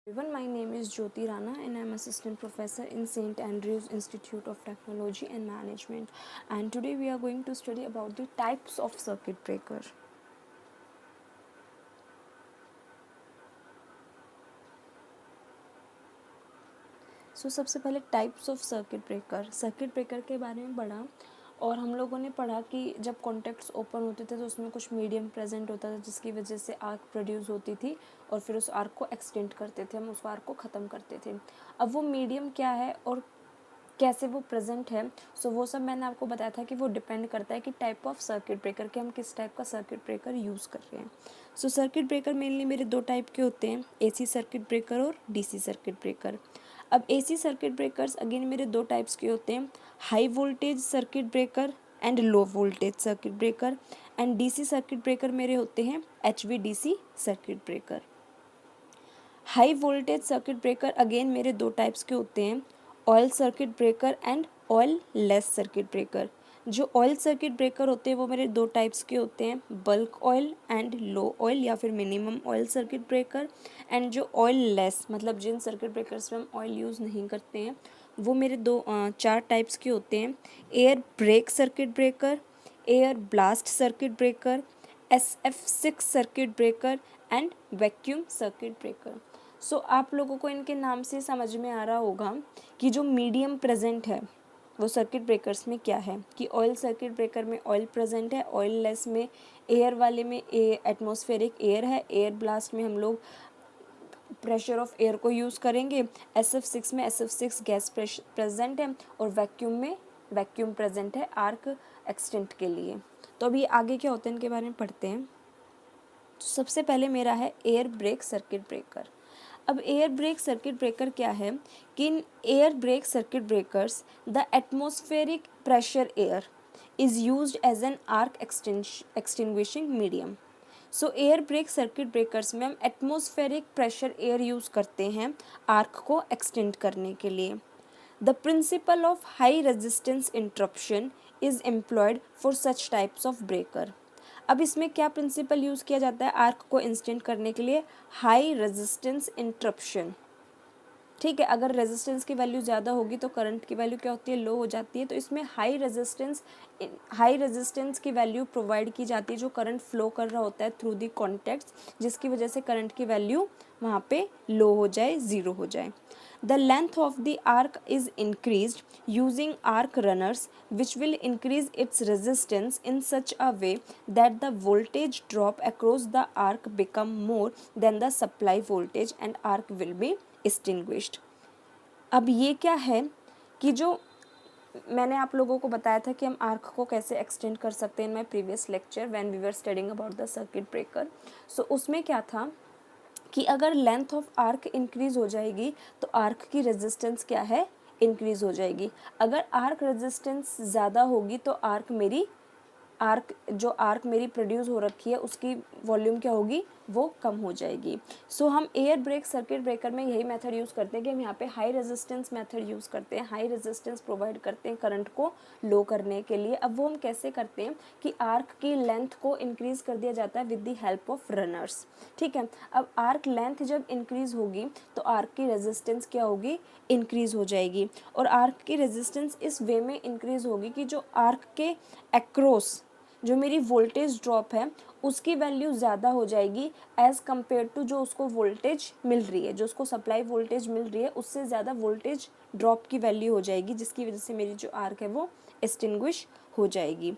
Everyone, my name is Jyoti Rana and I am assistant professor in St. Andrews Institute of Technology and Management, and today we are going to study about the types of circuit breaker. सबसे पहले types of circuit breaker के बारे में पढ़ा, और हम लोगों ने पढ़ा कि जब कॉन्टैक्ट्स ओपन होते थे तो उसमें कुछ मीडियम प्रेजेंट होता था जिसकी वजह से आर्क प्रोड्यूस होती थी और फिर उस आर्क को एक्सटेंड करते थे, हम उस आर्क को ख़त्म करते थे। अब वो मीडियम क्या है और कैसे वो प्रेजेंट है, वो सब मैंने आपको बताया था कि वो डिपेंड करता है कि टाइप ऑफ सर्किट ब्रेकर के हम किस टाइप का सर्किट ब्रेकर यूज़ कर रहे हैं। सर्किट ब्रेकर मेनली मेरे दो टाइप के होते हैं, एसी सर्किट ब्रेकर और डीसी सर्किट ब्रेकर। अब एसी सर्किट ब्रेकर्स अगेन मेरे दो टाइप्स के होते हैं, high voltage circuit breaker and low voltage circuit breaker. And DC circuit breaker मेरे होते हैं HVDC circuit breaker. High voltage circuit breaker again मेरे दो टाइप्स के होते हैं, oil circuit breaker and oil less circuit breaker. जो ऑयल सर्किट ब्रेकर होते हैं वो मेरे दो टाइप्स के होते हैं, bulk oil and low oil या फिर minimum oil circuit breaker. And जो ऑयल लेस मतलब जिन सर्किट ब्रेकर्स में हम ऑयल यूज़ नहीं करते हैं वो मेरे चार टाइप्स के होते हैं, air break circuit breaker, air blast circuit breaker, SF6 circuit breaker and vacuum circuit breaker. आप लोगों को इनके नाम से समझ में आ रहा होगा कि जो मीडियम प्रेजेंट है वो सर्किट ब्रेकर्स में क्या है, कि ऑयल सर्किट ब्रेकर में ऑयल प्रेजेंट है, ऑयल लेस में एयर वाले में एटमॉस्फेरिक एयर है, एयर ब्लास्ट में हम लोग प्रेशर ऑफ एयर को यूज़ करेंगे, SF6 में SF6 गैस प्रेजेंट है, और वैक्यूम में वैक्यूम प्रेजेंट है आर्क एक्सटेंट के लिए। तो अभी आगे क्या होता है इनके बारे में पढ़ते हैं। सबसे पहले मेरा है एयर ब्रेक सर्किट ब्रेकर। अब एयर ब्रेक सर्किट ब्रेकर क्या है कि in air break circuit breakers the atmospheric pressure air is used as an arc extinguishing medium. Air break circuit breakers में हम एटमॉस्फेरिक प्रेशर एयर यूज़ करते हैं arc को extend करने के लिए। The principle of high resistance interruption is employed for such types of breaker. अब इसमें क्या प्रिंसिपल यूज़ किया जाता है आर्क को इंस्टेंट करने के लिए, हाई रेजिस्टेंस इंटरप्शन। ठीक है, अगर रेजिस्टेंस की वैल्यू ज़्यादा होगी तो करंट की वैल्यू क्या होती है, लो हो जाती है। तो इसमें हाई रेजिस्टेंस की वैल्यू प्रोवाइड की जाती है जो करंट फ्लो कर रहा होता है थ्रू दी कॉन्टैक्ट्स, जिसकी वजह से करंट की वैल्यू वहाँ पे लो हो जाए, ज़ीरो हो जाए। The length of the arc is increased using arc runners, which will increase its resistance in such a way that the voltage drop across the arc become more than the supply voltage and arc will be extinguished. अब ये क्या है कि जो मैंने आप लोगों को बताया था कि हम आर्क को कैसे एक्सटेंड कर सकते हैं in my previous lecture when we were studying about the circuit breaker. उसमें क्या था कि अगर लेंथ ऑफ आर्क इंक्रीज हो जाएगी तो आर्क की रेजिस्टेंस क्या है, इंक्रीज हो जाएगी। अगर आर्क रेजिस्टेंस ज़्यादा होगी तो आर्क मेरी प्रोड्यूस हो रखी है उसकी वॉल्यूम क्या होगी, वो कम हो जाएगी। हम एयर ब्रेक सर्किट ब्रेकर में यही मेथड यूज़ करते हैं कि हम यहाँ पे हाई रेजिस्टेंस मेथड यूज़ करते हैं, हाई रेजिस्टेंस प्रोवाइड करते हैं करंट को लो करने के लिए। अब वो हम कैसे करते हैं कि आर्क की लेंथ को इंक्रीज़ कर दिया जाता है with the help of runners. ठीक है, अब आर्क लेंथ जब इंक्रीज़ होगी तो आर्क की रेजिस्टेंस क्या होगी, इंक्रीज़ हो जाएगी। और आर्क की रेजिस्टेंस इस वे में इंक्रीज़ होगी कि जो आर्क के अक्रॉस जो मेरी वोल्टेज ड्रॉप है उसकी वैल्यू ज़्यादा हो जाएगी एज़ कम्पेयर टू जो उसको वोल्टेज मिल रही है, जो उसको सप्लाई वोल्टेज मिल रही है उससे ज़्यादा वोल्टेज ड्रॉप की वैल्यू हो जाएगी, जिसकी वजह से मेरी जो आर्क है वो एक्सटिंग्विश हो जाएगी।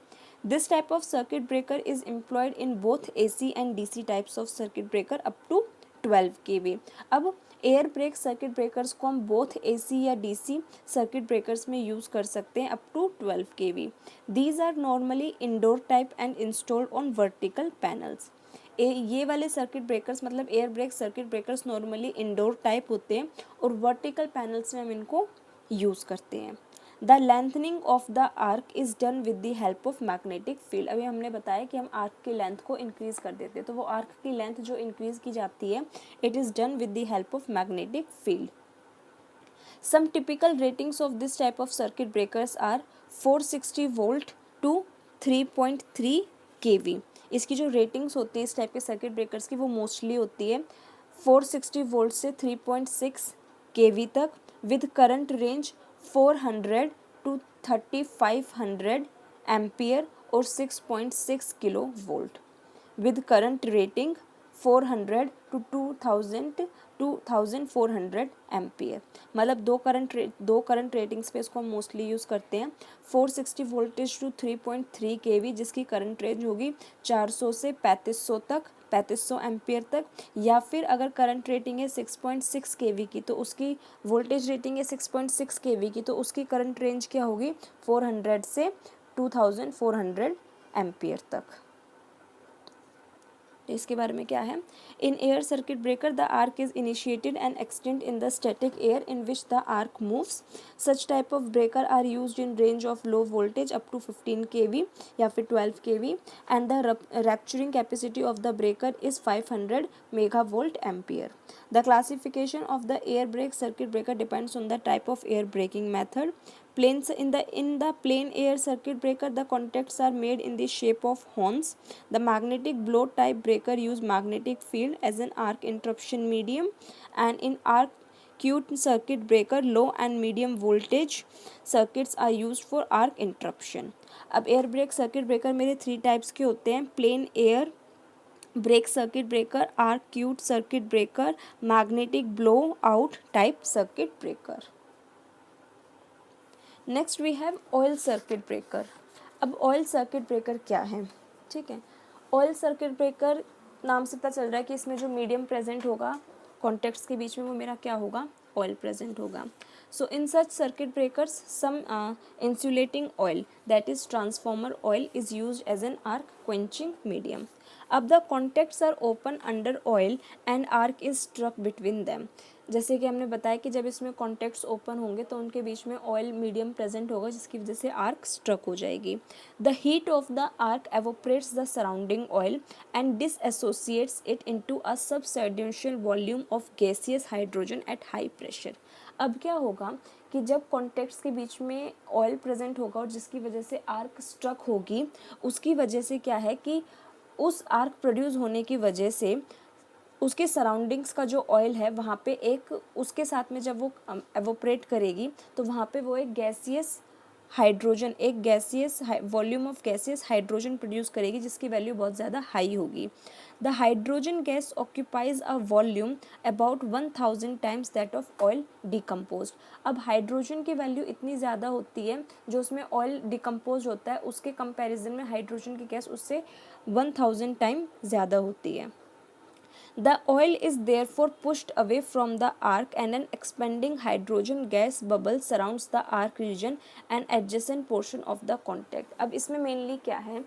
This type of circuit breaker is employed in both AC and DC types of circuit breaker up to 12 kV। अब एयर ब्रेक सर्किट ब्रेकर्स को हम बोथ AC या DC सर्किट ब्रेकर्स में यूज़ कर सकते हैं up to 12 kV। These are normally indoor type and installed on vertical panels. ये वाले सर्किट ब्रेकर्स मतलब air break circuit breakers normally indoor type होते हैं और वर्टिकल पैनल्स में हम इनको यूज़ करते हैं। The lengthening of the arc is done with the help of magnetic field. अभी हमने बताया कि हम आर्क की लेंथ को इंक्रीज़ कर देते हैं, तो वो आर्क की लेंथ जो इंक्रीज़ की जाती है it is done with the help of magnetic field. Some typical ratings of this type of circuit breakers are 460 volt to 3.3 kV। इसकी जो रेटिंग्स होती हैं इस टाइप के सर्किट ब्रेकर्स की वो मोस्टली होती है 460 वोल्ट से 3.6 केवी तक with current range 400 to 3500 ampere और 6.6 kilo volt with current rating 400 to 2400 ampere. मतलब दो करंट रेटिंग्स पे इसको हम मोस्टली यूज़ करते हैं। 460 वोल्टेज टू 3.3 केवी जिसकी करंट रेंज होगी 400 से 3500 तक, 3500 एम्पियर तक। या फिर अगर करंट रेटिंग है 6.6 केवी की तो उसकी वोल्टेज रेटिंग है 6.6 केवी की तो उसकी करंट रेंज क्या होगी 400 से 2400 एम्पियर तक। इसके बारे में क्या है, in air circuit breaker the arc is initiated and extend in the static air in which the arc moves. Such type of breaker are used in range of low voltage up to 15 KV या फिर 12 KV and the rupturing capacity of the breaker is 500 megavolt ampere. The classification of the air brake circuit breaker depends on the type of air braking method. In the plain air circuit breaker, the contacts are made in the shape of horns. The magnetic blow type breaker use magnetic field as an arc interruption medium, and in arc circuit breaker, low and medium voltage circuits are used for arc interruption. अब air break circuit breaker मेरे 3 types के होते हैं, plain air break circuit breaker, arc chute circuit breaker, magnetic blow out type circuit breaker. Next we have oil circuit breaker. अब oil circuit breaker क्या है, ठीक है। ऑयल सर्किट ब्रेकर नाम से पता चल रहा है कि इसमें जो मीडियम प्रेजेंट होगा कॉन्टेक्ट्स के बीच में वो मेरा क्या होगा, ऑयल प्रेजेंट होगा। So in such circuit breakers, some insulating oil, that is transformer oil, is used as an arc quenching medium. अब the contacts are open under oil and arc is struck between them. जैसे कि हमने बताया कि जब इसमें contacts open होंगे तो उनके बीच में ऑयल मीडियम प्रेजेंट होगा जिसकी वजह से आर्क स्ट्रक हो जाएगी। The heat of the arc evaporates the surrounding oil and dissociates it into a substantial volume of gaseous hydrogen at high pressure. अब क्या होगा कि जब कॉन्टैक्ट्स के बीच में ऑयल प्रेजेंट होगा और जिसकी वजह से आर्क स्ट्रक होगी, उसकी वजह से क्या है कि उस आर्क प्रोड्यूस होने की वजह से उसके सराउंडिंग्स का जो ऑयल है वहाँ पे एक उसके साथ में जब वो एवोपरेट करेगी तो वहाँ पे वो एक गैसियस हाइड्रोजन, एक gaseous volume of gaseous hydrogen produce करेगी जिसकी वैल्यू बहुत ज़्यादा हाई होगी। The hydrogen gas occupies a volume about 1000 times that of oil decompose. अब हाइड्रोजन की वैल्यू इतनी ज़्यादा होती है जो उसमें ऑयल डिकम्पोज होता है उसके कंपैरिजन में हाइड्रोजन की गैस उससे 1000 टाइम ज़्यादा होती है। The oil is therefore pushed away from the arc and an expanding hydrogen gas bubble surrounds the arc region and adjacent portion of the contact। अब इसमें मेनली क्या है,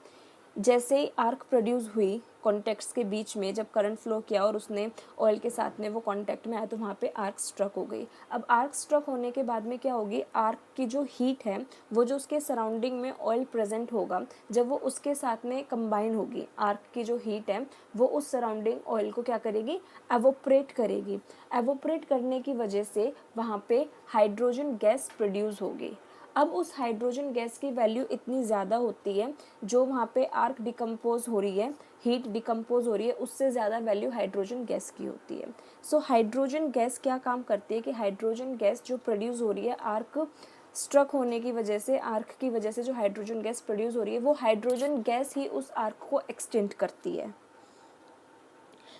जैसे ही आर्क प्रोड्यूस हुई कॉन्टैक्ट्स के बीच में जब करंट फ्लो किया और उसने ऑयल के साथ में वो कॉन्टैक्ट में आया तो वहाँ पे आर्क स्ट्रक हो गई। अब आर्क स्ट्रक होने के बाद में क्या होगी, आर्क की जो हीट है वो जो उसके सराउंडिंग में ऑयल प्रेजेंट होगा जब वो उसके साथ में कंबाइन होगी, आर्क की जो हीट है वो उस सराउंडिंग ऑयल को क्या करेगी, एवोपरेट करेगी। एवोपरेट करने की वजह से वहाँ पे हाइड्रोजन गैस प्रोड्यूस होगी। अब उस हाइड्रोजन गैस की वैल्यू इतनी ज़्यादा होती है जो वहाँ पे आर्क डिकम्पोज हो रही है, हीट डिकम्पोज हो रही है, उससे ज़्यादा वैल्यू हाइड्रोजन गैस की होती है। सो हाइड्रोजन गैस क्या काम करती है कि हाइड्रोजन गैस जो प्रोड्यूस हो रही है आर्क स्ट्रक होने की वजह से, आर्क की वजह से जो हाइड्रोजन गैस प्रोड्यूस हो रही है वो हाइड्रोजन गैस ही उस आर्क को एक्सटेंड करती है।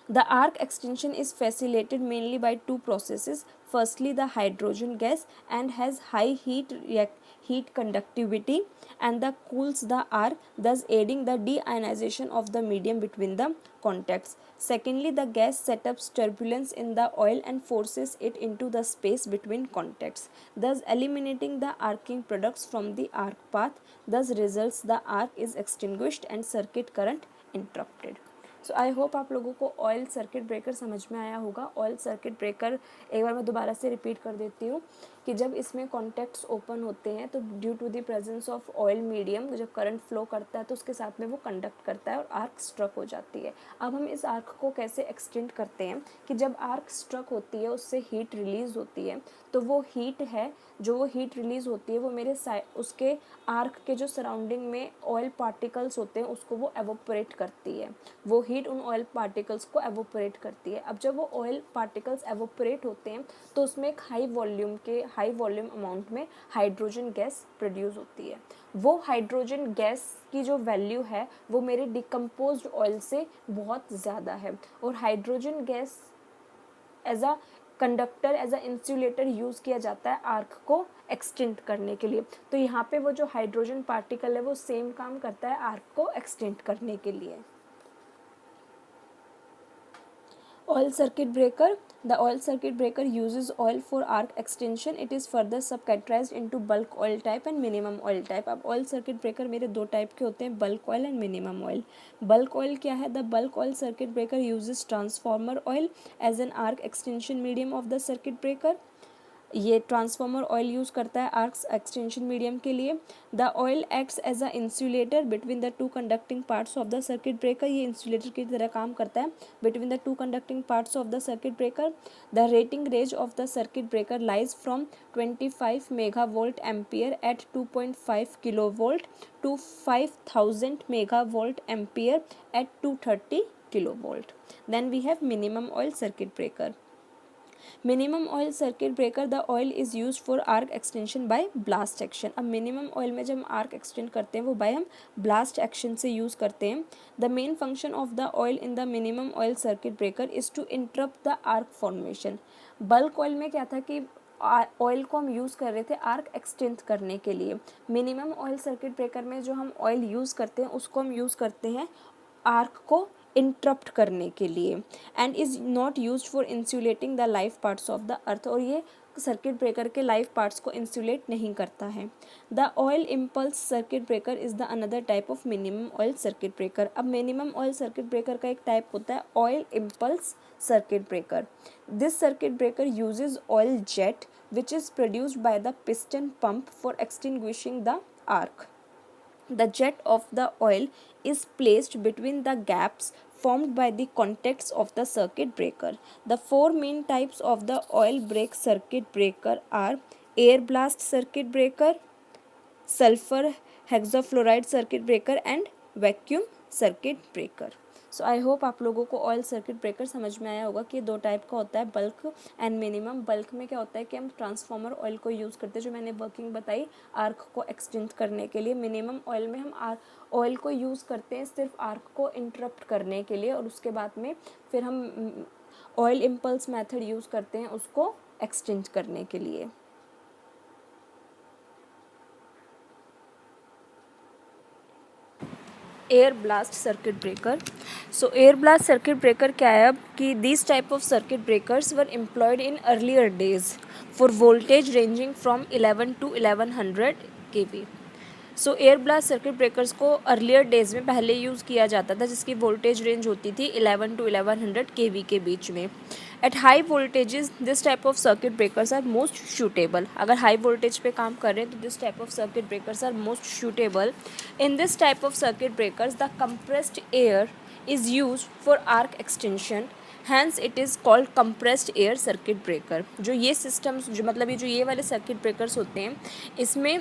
The arc extension is facilitated mainly by two processes. Firstly, the hydrogen gas and has high heat conductivity and that cools the arc, thus aiding the deionization of the medium between the contacts. Secondly, the gas sets up turbulence in the oil and forces it into the space between contacts, thus eliminating the arcing products from the arc path. Thus results the arc is extinguished and circuit current interrupted. So I hope आप लोगों को oil circuit breaker समझ में आया होगा। Oil circuit breaker एक बार मैं दोबारा से रिपीट कर देती हूँ कि जब इसमें कॉन्टैक्ट्स ओपन होते हैं तो due to the presence of oil medium जब करंट फ्लो करता है तो उसके साथ में वो कंडक्ट करता है और आर्क स्ट्रक हो जाती है। अब हम इस आर्क को कैसे एक्सटेंड करते हैं कि जब आर्क स्ट्रक होती है उससे हीट रिलीज़ होती है तो वो हीट है जो वो हीट रिलीज़ होती है वो मेरे उसके आर्क के जो सराउंडिंग में ऑयल पार्टिकल्स होते हैं उसको वो एवोपरेट करती है। वो हीट उन ऑयल पार्टिकल्स को एवोपरेट करती है। अब जब वो ऑयल पार्टिकल्स एवोपरेट होते हैं तो उसमें एक हाई वॉल्यूम अमाउंट में हाइड्रोजन गैस प्रोड्यूस होती है। वो हाइड्रोजन गैस की जो वैल्यू है वो मेरे डिकम्पोज्ड ऑयल से बहुत ज़्यादा है, और hydrogen gas as a conductor, as a insulator use किया जाता है आर्क को एक्सटेंड करने के लिए। तो यहाँ पे वो जो हाइड्रोजन पार्टिकल है वो सेम काम करता है आर्क को एक्सटेंड करने के लिए। Oil circuit breaker. The oil circuit breaker uses oil for arc extension. It is further subcategorized into bulk oil type and minimum oil type. अब oil circuit breaker मेरे दो टाइप के होते हैं, bulk oil and minimum oil. Bulk oil क्या है? The bulk oil circuit breaker uses transformer oil as an arc extension medium of the circuit breaker. ये transformer oil use करता है आर्क एक्सटेंशन मीडियम के लिए। The oil acts as a insulator between the two conducting parts of the circuit breaker. ये insulator की तरह काम करता है between the two conducting parts of the circuit breaker. The rating range of the circuit breaker lies from 25 megavolt ampere at 2.5 kilovolt to 5000 megavolt ampere at 230 kilovolt. Then we have minimum oil circuit breaker. Minimum oil circuit breaker, the oil is use for arc extension by blast action. अब minimum oil में जब हम arc extend करते हैं वो bye हम blast action से use करते हैं। The main function of the oil in the minimum oil circuit breaker is to interrupt the arc formation. Bulk oil में क्या था कि ऑयल को हम यूज़ कर रहे थे आर्क एक्सटेंड करने के लिए। मिनिमम ऑयल सर्किट ब्रेकर में जो हम ऑयल यूज़ करते हैं उसको हम यूज़ करते हैं आर्क को इंटरप्ट करने के लिए, and is not used for insulating the live parts of the earth. और ये सर्किट ब्रेकर के लाइव पार्ट्स को इंसुलेट नहीं करता है। The oil impulse circuit breaker is the another type of minimum oil circuit breaker. अब minimum oil circuit breaker का एक टाइप होता है oil impulse circuit breaker. This circuit breaker uses oil jet which is produced by the piston pump for extinguishing the arc. The jet of the oil is placed between the gaps formed by the contacts of the circuit breaker. The four main types of the oil brake circuit breaker are air blast circuit breaker, sulfur hexafluoride circuit breaker and vacuum circuit breaker. So I hope आप लोगों को oil circuit breaker समझ में आया होगा कि दो type का होता है, बल्क एंड मिनिमम। बल्क में क्या होता है कि हम ट्रांसफार्मर ऑयल को यूज़ करते हैं, जो मैंने वर्किंग बताई आर्क को एक्सटेंड करने के लिए। मिनिमम ऑयल में हम ऑयल को यूज़ करते हैं सिर्फ आर्क को इंटरप्ट करने के लिए, और उसके बाद में फिर हम ऑयल इम्पल्स मेथड यूज़ करते हैं उसको एक्सटेंड करने के लिए। Air blast circuit breaker. सो एयर ब्लास्ट सर्किट ब्रेकर क्या है अब कि this type of circuit breakers were employed in earlier days for voltage ranging from 11 to 1100 kV। So air blast circuit breakers को अर्लियर डेज में पहले use किया जाता था, जिसकी वोल्टेज रेंज होती थी 11 to 1100 kV के बीच में। At high voltages this type of circuit breakers are most suitable. अगर हाई वोल्टेज पे काम कर रहे हैं तो this type of circuit breakers are most suitable. In this type of circuit breakers the compressed air is use for arc extension, hence it is called compressed air circuit breaker. जो ये systems जो मतलब ये वाले circuit breakers होते हैं इसमें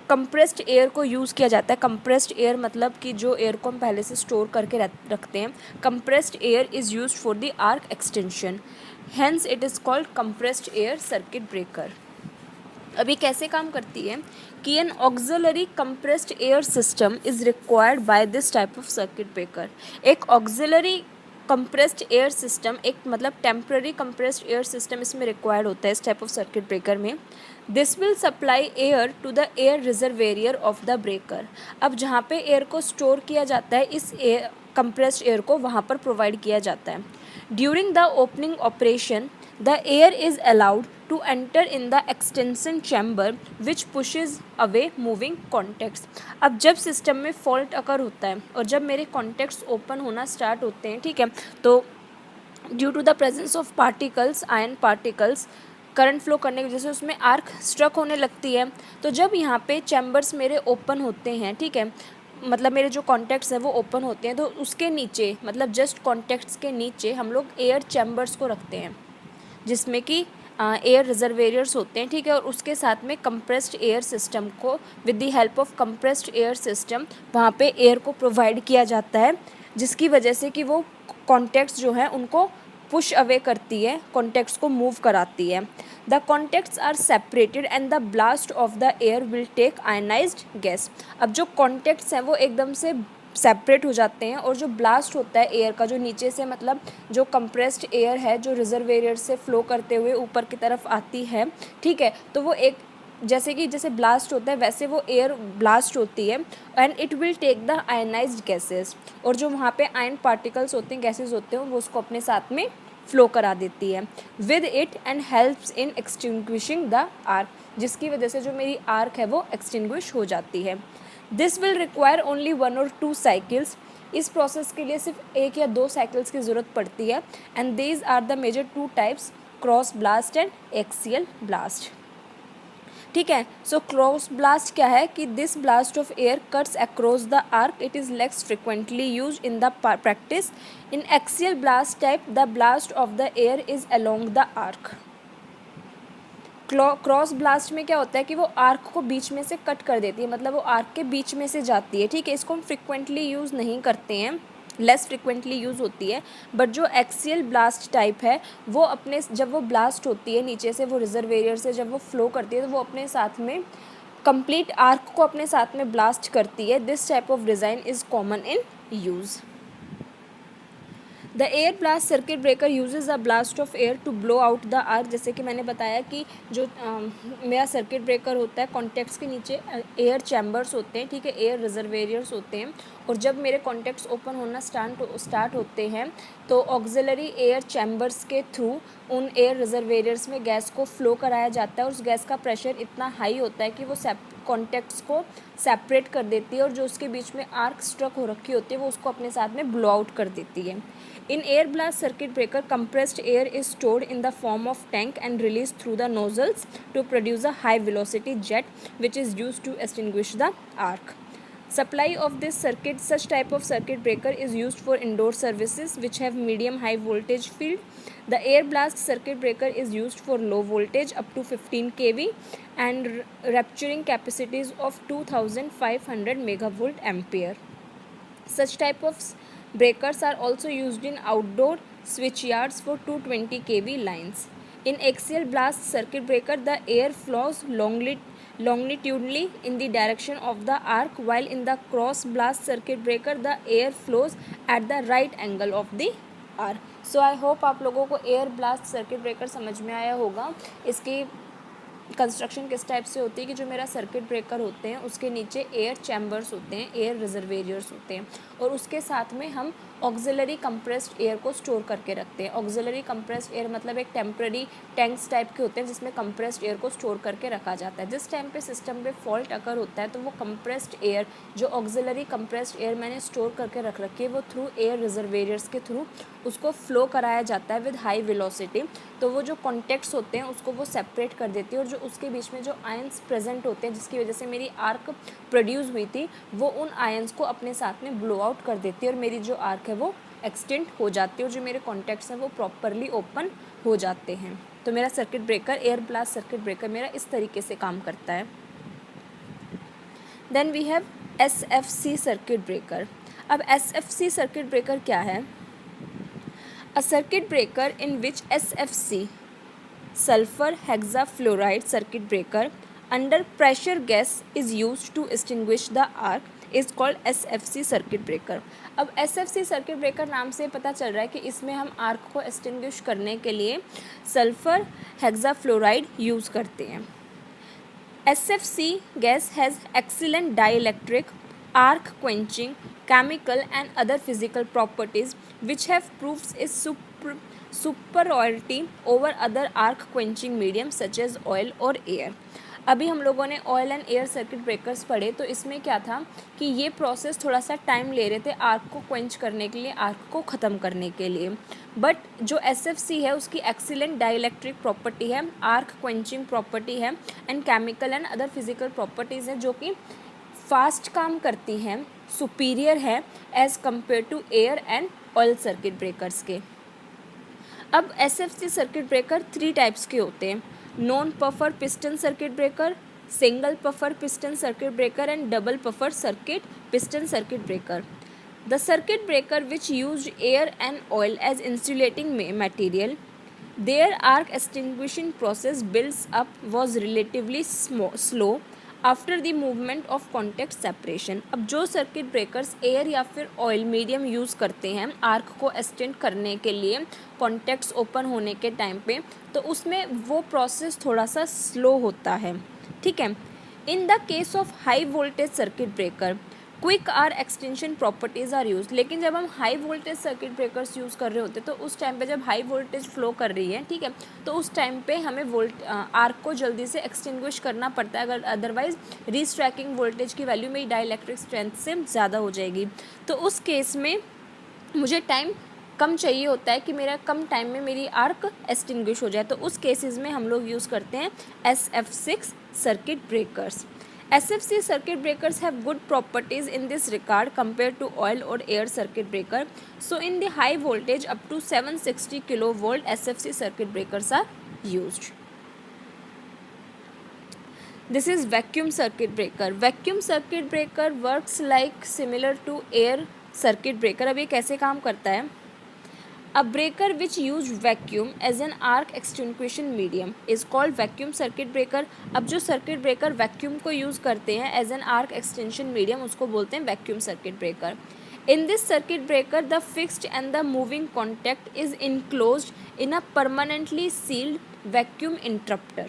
compressed air को यूज़ किया जाता है। कंप्रेस्ड एयर मतलब कि जो एयर को हम पहले से स्टोर करके रखते हैं। Compressed air is used for the arc extension, hence it is called compressed air circuit breaker. अब ये कैसे काम करती है कि an auxiliary compressed air system is required by this type of circuit breaker. एक ऑक्सिलरी कंप्रेस्ड एयर सिस्टम, एक मतलब टेम्पररी कंप्रेस्ड एयर सिस्टम इसमें रिक्वायर्ड होता है इस टाइप ऑफ सर्किट ब्रेकर में। This will supply air to the air reservoir of the breaker. अब जहाँ पे एयर को स्टोर किया जाता है इस कंप्रेस्ड एयर को वहाँ पर प्रोवाइड किया जाता है। During the opening operation the air is allowed to enter in the extension chamber which pushes away moving contacts। अब जब सिस्टम में फॉल्ट अकर होता है और जब मेरे कॉन्टैक्ट्स ओपन होना स्टार्ट होते हैं, ठीक है, तो due to the presence of particles, ion particles, current flow करने की वजह से उसमें आर्क स्ट्रक होने लगती है। तो जब यहाँ पे चैम्बर्स मेरे ओपन होते हैं, ठीक है, मतलब मेरे जो कॉन्टैक्ट्स हैं वो ओपन होते हैं, तो उसके नीचे मतलब जस्ट कॉन्टैक्ट्स के नीचे हम लोग एयर चैम्बर्स को रखते हैं जिसमें कि एयर रिजर्वेरियर्स होते हैं, ठीक है, और उसके साथ में कंप्रेस्ड एयर सिस्टम को with the help of compressed air system वहाँ पे एयर को प्रोवाइड किया जाता है जिसकी वजह से कि वो कॉन्टैक्ट्स जो है उनको पुश अवे करती है, कॉन्टैक्ट्स को मूव कराती है। The contacts are separated and the blast of the air will take ionized gas. अब जो कॉन्टैक्ट्स हैं वो एकदम से सेपरेट हो जाते हैं और जो ब्लास्ट होता है एयर का, जो नीचे से मतलब जो कंप्रेस्ड एयर है जो रिजर्वेयर से फ्लो करते हुए ऊपर की तरफ आती है, ठीक है, तो वो एक जैसे ब्लास्ट होता है वैसे वो एयर ब्लास्ट होती है and it will take the ionized gases, और जो वहाँ पे आयन पार्टिकल्स होते हैं, गैसेस होते हैं, वो उसको अपने साथ में फ्लो करा देती है with it and helps in extinguishing the arc, जिसकी वजह से जो मेरी आर्क है वो एक्सटिंग्विश हो जाती है। दिस विल रिक्वायर ओनली 1 और 2 साइकिल्स। इस प्रोसेस के लिए सिर्फ 1 या 2 साइकिल्स की ज़रूरत पड़ती है and these are the major 2 types, cross blast and axial blast. ठीक है, सो क्रॉस ब्लास्ट क्या है कि this blast of air cuts across the arc, it is less frequently use in the practice. In axial blast type the blast of the air is along the arc. Cross blast में क्या होता है कि वो arc को बीच में से cut कर देती है, मतलब वो आर्क के बीच में से जाती है, ठीक है, इसको हम फ्रिक्वेंटली यूज़ नहीं करते हैं, लेस फ्रिक्वेंटली यूज़ होती है। बट जो एक्सियल ब्लास्ट टाइप है वो अपने जब वो ब्लास्ट होती है नीचे से, वो रिजर्वेयर से जब वो फ्लो करती है तो वो अपने साथ में कंप्लीट आर्क को अपने साथ में ब्लास्ट करती है। This type of design is common in use. The air blast circuit breaker uses a blast of air to blow out the arc. जैसे कि मैंने बताया कि जो मेरा सर्किट ब्रेकर होता है, कॉन्टैक्ट्स के नीचे एयर चैम्बर्स होते हैं, ठीक है, एयर रिजर्वेरियर्स होते हैं, और जब मेरे कॉन्टैक्ट्स ओपन होना स्टार्ट होते हैं तो ऑक्सिलरी एयर चैम्बर्स के थ्रू उन एयर रिजर्वेरियर्स में गैस को फ्लो कराया जाता है, और उस गैस का प्रेशर इतना हाई होता है कि वो कॉन्टैक्ट्स को सेपरेट कर देती है, और जो उसके बीच में आर्क स्ट्रक हो रखी होती है वो उसको अपने साथ में ब्लो आउट कर देती है। In air blast circuit breaker, compressed air is stored in the form of tank and released through the nozzles to produce a high velocity jet which is used to extinguish the arc. Supply of this circuit, such type of circuit breaker is used for indoor services which have medium high voltage field. The air blast circuit breaker is used for low voltage up to 15 kV and rupturing capacities of 2500 megavolt ampere. Such type of breakers are also used in outdoor switchyards for 220 kV lines. In axial blast circuit breaker, the air flows longitudinally in the direction of the arc, while in the cross blast circuit breaker, the air flows at the right angle of the arc. So I hope आप लोगों को air blast circuit breaker समझ में आया होगा। इसकी construction किस type से होती है कि जो मेरा सर्किट ब्रेकर होते हैं उसके नीचे एयर चैम्बर्स होते हैं, एयर रिजर्वेरियर्स होते हैं, और उसके साथ में हम ऑक्सिलरी कंप्रेस्ड एयर को स्टोर करके रखते हैं। ऑक्सिलरी कंप्रेस्ड एयर मतलब एक टेम्प्रेरी टैंक्स टाइप के होते हैं जिसमें कंप्रेस्ड एयर को स्टोर करके रखा जाता है। जिस टाइम पे सिस्टम पे फॉल्ट अकर होता है तो वो कंप्रेस्ड एयर, जो ऑक्सिलरी कंप्रेस्ड एयर मैंने स्टोर करके रख रखी है, वो थ्रू एयर रिजर्वेरियर्स के थ्रू उसको फ्लो कराया जाता है विद हाई वेलोसिटी। तो वो जो कॉन्टैक्ट्स होते हैं उसको वो सेपरेट कर देती है, और जो उसके बीच में जो आयंस प्रेजेंट होते हैं जिसकी वजह से मेरी आर्क प्रोड्यूस हुई थी, वो उन आयंस को अपने साथ में ब्लो आउट कर देती है और मेरी जो आर्क है वो एक्सटेंड हो जाती है, और जो मेरे कॉन्टैक्ट्स हैं वो प्रॉपरली ओपन हो जाते हैं। तो मेरा circuit breaker, air blast circuit breaker मेरा इस तरीके से काम करता है। Then we have SFC circuit breaker. अब SFC सर्किट ब्रेकर क्या है? A circuit breaker in which SFC, sulfur hexafluoride circuit breaker, under pressure gas is used to extinguish the arc is called SFC circuit breaker. अब SFC circuit breaker नाम से पता चल रहा है कि इसमें हम आर्क को extinguish करने के लिए सल्फर हेक्साफ्लोराइड यूज़ करते हैं। SFC gas has excellent dielectric, arc quenching, chemical and other physical properties which have proved its superiority over other arc quenching mediums such as oil or air. अभी हम लोगों ने oil and air circuit breakers पढ़े, तो इसमें क्या था कि ये प्रोसेस थोड़ा सा टाइम ले रहे थे आर्क को क्वेंच करने के लिए, आर्क को ख़त्म करने के लिए। बट जो SFC है उसकी एक्सीलेंट डाइलेक्ट्रिक प्रॉपर्टी है, आर्क क्वेंचिंग प्रॉपर्टी है and chemical and other physical properties हैं जो कि फास्ट काम करती हैं, सुपीरियर है as compare to air and oil circuit breakers के। अब SFC सर्किट ब्रेकर 3 टाइप्स के होते हैं: non puffer piston circuit breaker, single puffer piston circuit breaker and double puffer circuit piston circuit breaker. The circuit breaker which use air and oil as insulating material, their arc extinguishing process builds up was relatively slow after the movement of contact separation. अब जो circuit breakers air या फिर oil medium use करते हैं arc को extend करने के लिए कॉन्टैक्ट्स ओपन होने के टाइम पे, तो उसमें वो प्रोसेस थोड़ा सा स्लो होता है, ठीक है. In the case of high voltage circuit breaker quick arc extension properties are use. लेकिन जब हम high voltage circuit breakers use कर रहे होते हैं तो उस टाइम पे जब हाई वोल्टेज फ्लो कर रही है, ठीक है, तो उस टाइम पे हमें आर्क को जल्दी से एक्सटिंग्विश करना पड़ता है, अगर अदरवाइज रीस्ट्रैकिंग वोल्टेज की वैल्यू मेरी डाइलेक्ट्रिक स्ट्रेंथ से ज़्यादा हो जाएगी. तो उस केस में मुझे टाइम कम चाहिए होता है कि मेरा कम टाइम में मेरी आर्क एक्सटिंग्विश हो जाए. तो उस केसेस में हम लोग यूज़ करते हैं SF6 circuit breakers. SFC circuit breakers have good properties in this regard compared to oil or air circuit breaker. So in the high voltage up to 760 kilovolt SFC circuit breakers are used. This is vacuum circuit breaker. Vacuum circuit breaker works like similar to air circuit breaker. अब ये कैसे काम करता है? A breaker which used vacuum as an arc extinguishing medium is called vacuum circuit breaker. अब जो circuit breaker vacuum को use करते हैं as an arc extension medium उसको बोलते हैं vacuum circuit breaker. In this circuit breaker, the fixed and the moving contact is enclosed in a permanently sealed vacuum interrupter.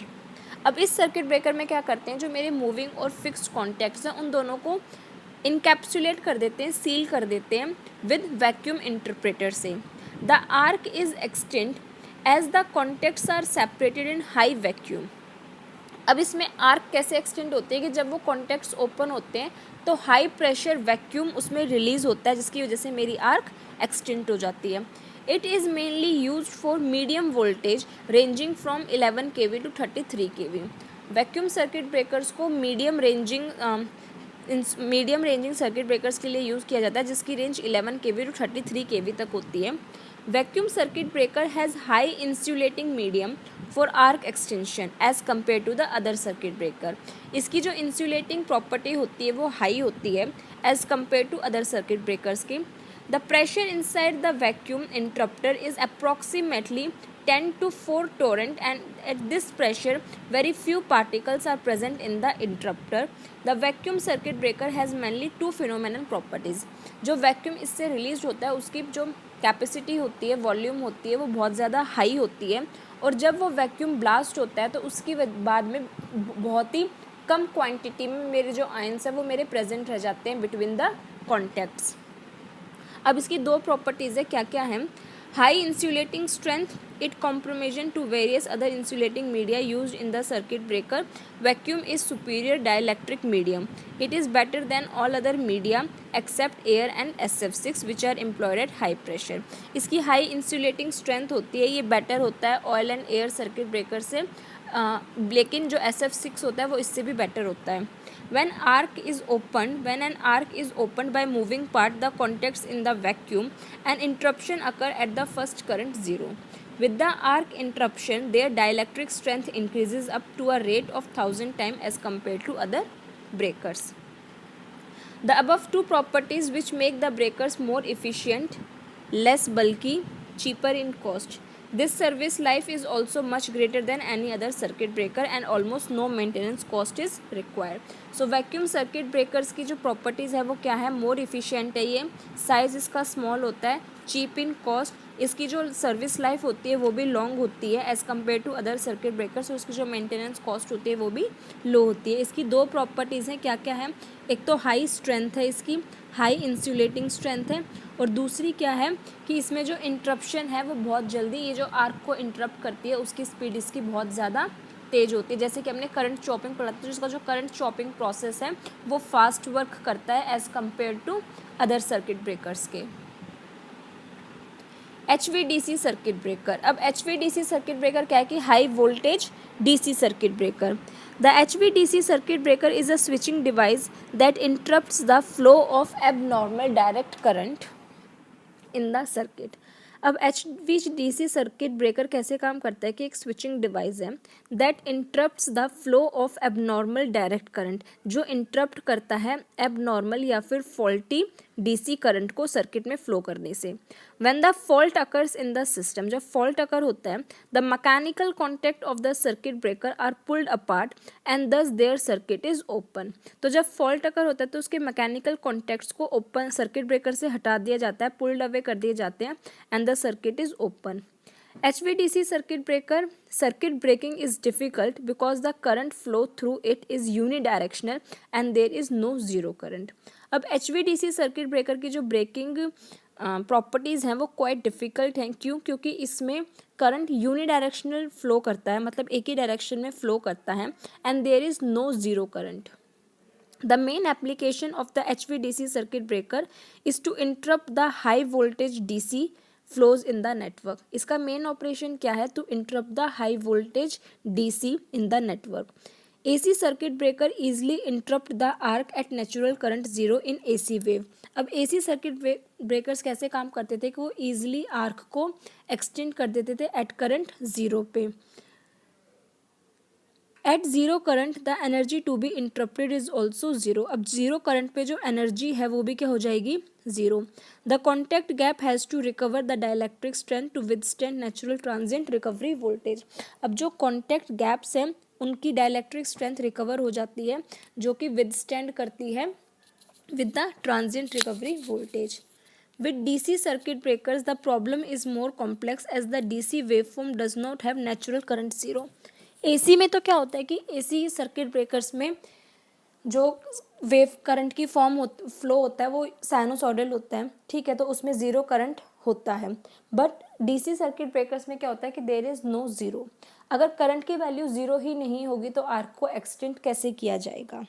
अब इस सर्किट ब्रेकर में क्या करते हैं, जो मेरे मूविंग और फिक्स्ड कॉन्टैक्ट्स हैं उन दोनों को इनकैप्सुलेट कर देते हैं, सील कर देते हैं विद वैक्यूम इंटरप्रेटर से. The arc is extend as the contacts are separated in high vacuum. अब इसमें आर्क कैसे एक्सटेंड होती है कि जब वो कॉन्टैक्ट्स ओपन होते हैं तो हाई प्रेशर वैक्यूम उसमें रिलीज होता है, जिसकी वजह से मेरी आर्क एक्सटेंड हो जाती है. It is mainly used for medium voltage ranging from 11 kV to 33 kV. Vacuum circuit breakers को मीडियम रेंजिंग सर्किट ब्रेकर्स के लिए यूज़ किया जाता है, जिसकी रेंज 11 kV to 33 kV तक होती है. Vacuum circuit breaker has high insulating medium for arc extension as compare to the other circuit breaker. इसकी जो इंसुलेटिंग प्रॉपर्टी होती है वो हाई होती है as compare to other circuit breakers की. The pressure inside the vacuum interrupter is approximately 10 to 4 torrent, and at this pressure very few particles are present in the interrupter. The vacuum circuit breaker has mainly two phenomenal properties. जो vacuum इससे release होता है उसकी जो capacity होती है, volume होती है, वो बहुत ज़्यादा हाई होती है, और जब वो वैक्यूम ब्लास्ट होता है तो उसकी बाद में बहुत ही कम क्वांटिटी में मेरे जो आयंस है वो मेरे प्रेजेंट रह जाते हैं बिटवीन द कॉन्टैक्ट्स. अब इसकी दो प्रॉपर्टीज़ है, क्या क्या हैं? High insulating strength, it comparison to various other insulating media used in the circuit breaker. Vacuum is superior dielectric medium. It is better than all other media except air and SF6 which are employed at high pressure. इसकी high insulating strength होती है, ये better होता है oil and air circuit breaker से, लेकिन जो SF6 होता है वो इससे भी बेटर होता है. When an arc is opened by moving part the contacts in the vacuum, an interruption occur at the first current 0. With the arc interruption, their dielectric strength increases up to a rate of 1000 times as compared to other breakers. The above two properties which make the breakers more efficient, less bulky, cheaper in cost. This service life is also much greater than any other circuit breaker and almost no maintenance cost is required. So vacuum circuit breakers की जो properties है वो क्या है? more efficient है ये, size इसका small होता है, cheap in cost, इसकी जो सर्विस लाइफ होती है वो भी लॉन्ग होती है as compare to other circuit breakers, और इसकी जो मेंटेनेंस कॉस्ट होती है वो भी लो होती है. इसकी दो प्रॉपर्टीज़ हैं, क्या क्या है? एक तो हाई स्ट्रेंथ है, इसकी हाई इंसुलेटिंग स्ट्रेंथ है, और दूसरी क्या है कि इसमें जो इंटरप्शन है वो बहुत जल्दी, ये जो आर्क को इंटरप्ट करती है उसकी स्पीड इसकी बहुत ज़्यादा तेज़ होती है. जैसे कि हमने करंट चॉपिंग पढ़ा था, जिसका जो करंट चॉपिंग प्रोसेस है वो फास्ट वर्क करता है as compare to other circuit breakers के. HVDC circuit breaker. अब HVDC सर्किट ब्रेकर क्या है कि high voltage DC circuit breaker. The HVDC circuit breaker is a switching device that interrupts the flow of abnormal direct current in the circuit. अब HVDC circuit breaker कैसे काम करता है कि एक स्विचिंग डिवाइस है that interrupts the flow of abnormal direct current, जो interrupt करता है एबनॉर्मल या फिर फॉल्टी डीसी करंट को सर्किट में फ्लो करने से। When the fault occurs in the system, जब फॉल्ट अकर होता है, the mechanical contact of the circuit breaker are pulled apart and thus there circuit is open. तो जब फॉल्ट अकर होता है तो उसके मैकेनिकल कॉन्टैक्ट्स को ओपन सर्किट ब्रेकर से हटा दिया जाता है, पुल्ड अवे कर दिए जाते हैं, and the circuit is open. HVDC circuit breaking is difficult because the current flow through it is unidirectional and there is no zero current। अब HVDC सर्किट ब्रेकर की जो ब्रेकिंग प्रॉपर्टीज़ हैं वो quite difficult हैं। क्यों? क्योंकि इसमें current unidirectional flow करता है, मतलब एक ही डायरेक्शन में फ्लो करता है, and there is no zero current. The main application of the HVDC circuit breaker is to interrupt the high voltage DC flows in the network। इसका मेन ऑपरेशन क्या है? To interrupt the high voltage DC in the network। AC circuit breaker easily interrupt the arc at natural current 0 in AC wave। अब AC circuit breakers कैसे काम करते थे कि वो easily arc को extend कर देते थे at current 0 पे। At zero current the energy to be interrupted is also zero. अब ज़ीरो करंट पे जो एनर्जी है वो भी क्या हो जाएगी? Zero. The contact gap has to recover the dielectric strength to withstand natural transient recovery voltage. अब जो कॉन्टैक्ट गैप्स हैं उनकी डाइलेक्ट्रिक स्ट्रेंथ रिकवर हो जाती है, जो कि विदस्टैंड करती है with the transient recovery voltage. With DC circuit breakers, the problem is more complex as the DC waveform does not have natural current zero। AC में तो क्या होता है कि AC सर्किट ब्रेकर्स में जो वेव करंट की फ्लो होता है वो साइनोसॉइडल होता है, ठीक है, तो उसमें ज़ीरो करंट होता है। बट DC सर्किट ब्रेकर्स में क्या होता है कि देयर इज़ नो ज़ीरो। अगर करंट की वैल्यू ज़ीरो ही नहीं होगी तो आर्क को एक्सटेंड कैसे किया जाएगा?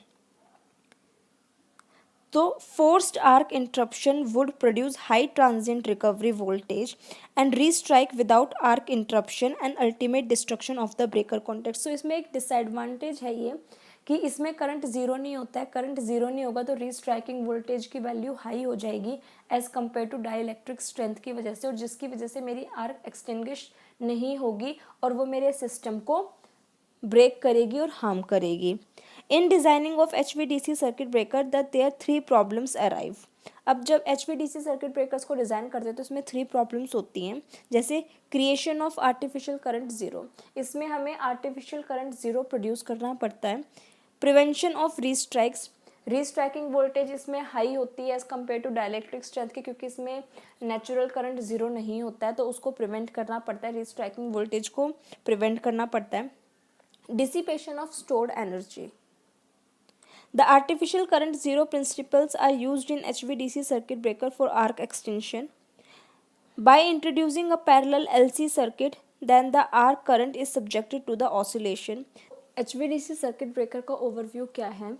तो forced arc interruption would produce high transient recovery voltage and restrike without arc interruption and ultimate destruction of the breaker contact। So इसमें एक डिसएडवांटेज है ये कि इसमें करंट ज़ीरो नहीं होता है। करंट ज़ीरो नहीं होगा तो रीस्ट्राइकिंग वोल्टेज की वैल्यू हाई हो जाएगी as compare to dielectric strength की वजह से, और जिसकी वजह से मेरी आर्क एक्सटिंग्विश नहीं होगी और वो मेरे सिस्टम को ब्रेक करेगी और हार्म करेगी। In designing of HVDC circuit breaker the there three problems arrive. अब जब HVDC सर्किट ब्रेकर्स को डिज़ाइन करते हैं तो इसमें थ्री प्रॉब्लम्स होती हैं, जैसे creation of artificial current zero, इसमें हमें आर्टिफिशियल करंट ज़ीरो प्रोड्यूस करना पड़ता है। Prevention of restrikes, restriking voltage इसमें हाई होती है as compare to dielectric strength की, क्योंकि इसमें नेचुरल करंट ज़ीरो नहीं होता है तो उसको प्रिवेंट करना पड़ता है, रीस्ट्राइकिंग वोल्टेज को प्रिवेंट करना पड़ता है। Dissipation of stored energy. The artificial current zero principles are used in HVDC circuit breaker for arc extension. By introducing a parallel LC circuit, then the arc current is subjected to the oscillation। HVDC circuit breaker का overview क्या है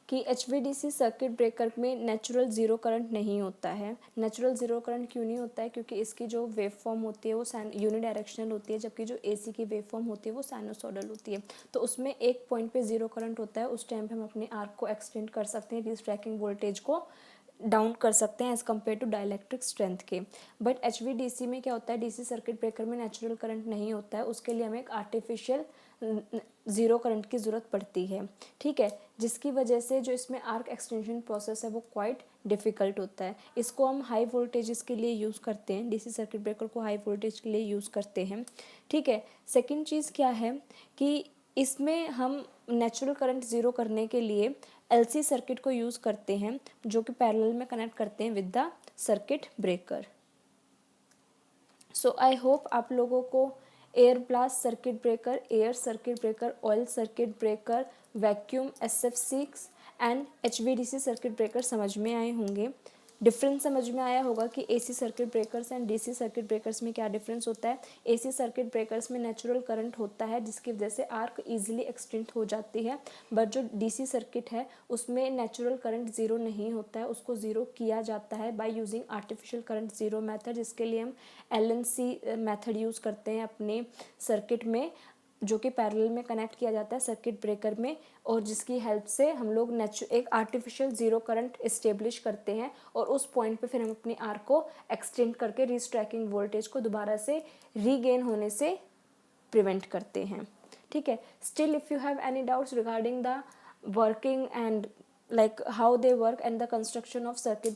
कि HVDC circuit breaker में natural zero current नहीं होता है। Natural zero current क्यों नहीं होता है? क्योंकि इसकी जो वेव फॉर्म होती है वो यूनिडायरेक्शनल होती है, जबकि जो AC की वेव फॉर्म होती है वो साइनोसॉइडल होती है। तो उसमें एक पॉइंट पे ज़ीरो करंट होता है, उस टाइम पे हम अपने आर्क को एक्सटेंड कर सकते हैं, रीस्ट्रैकिंग वोल्टेज को डाउन कर सकते हैं as compare to dielectric strength के। बट HVDC में क्या होता है, DC सर्किट ब्रेकर में नेचुरल करंट नहीं होता है, उसके लिए हमें एक आर्टिफिशियल ज़ीरो करंट की ज़रूरत पड़ती है, ठीक है, जिसकी वजह से जो इसमें आर्क एक्सटेंशन प्रोसेस है वो क्वाइट डिफ़िकल्ट होता है। इसको हम हाई वोल्टेजेस के लिए यूज़ करते हैं, DC सर्किट ब्रेकर को हाई वोल्टेज के लिए यूज़ करते हैं, ठीक है। सेकेंड चीज़ क्या है कि इसमें हम नेचुरल करंट ज़ीरो करने के लिए LC सर्किट को यूज़ करते हैं, जो कि पैरेलल में कनेक्ट करते हैं with the circuit breaker. So I hope आप लोगों को air blast circuit breaker, air circuit breaker, oil circuit breaker, vacuum SF6 and HVDC circuit breaker समझ में आए होंगे। डिफरेंस समझ में आया होगा कि AC circuit breakers and DC circuit breakers में क्या डिफरेंस होता है। AC सर्किट ब्रेकर्स में नेचुरल करंट होता है जिसकी वजह से आर्क ईजिली एक्सटेंड हो जाती है, बट जो DC सर्किट है उसमें नेचुरल करंट ज़ीरो नहीं होता है, उसको ज़ीरो किया जाता है by using artificial current zero method, जिसके लिए हम LNC मेथड यूज़ करते हैं अपने सर्किट में, जो कि पैरेलल में कनेक्ट किया जाता है सर्किट ब्रेकर में, और जिसकी हेल्प से हम लोग एक आर्टिफिशियल ज़ीरो करंट इस्टेब्लिश करते हैं और उस पॉइंट पे फिर हम अपनी आर्क को एक्सटेंड करके रीस्ट्रैकिंग वोल्टेज को दोबारा से रीगेन होने से प्रिवेंट करते हैं, ठीक है। Still if you have any doubts regarding the working and like how they work and the construction of circuit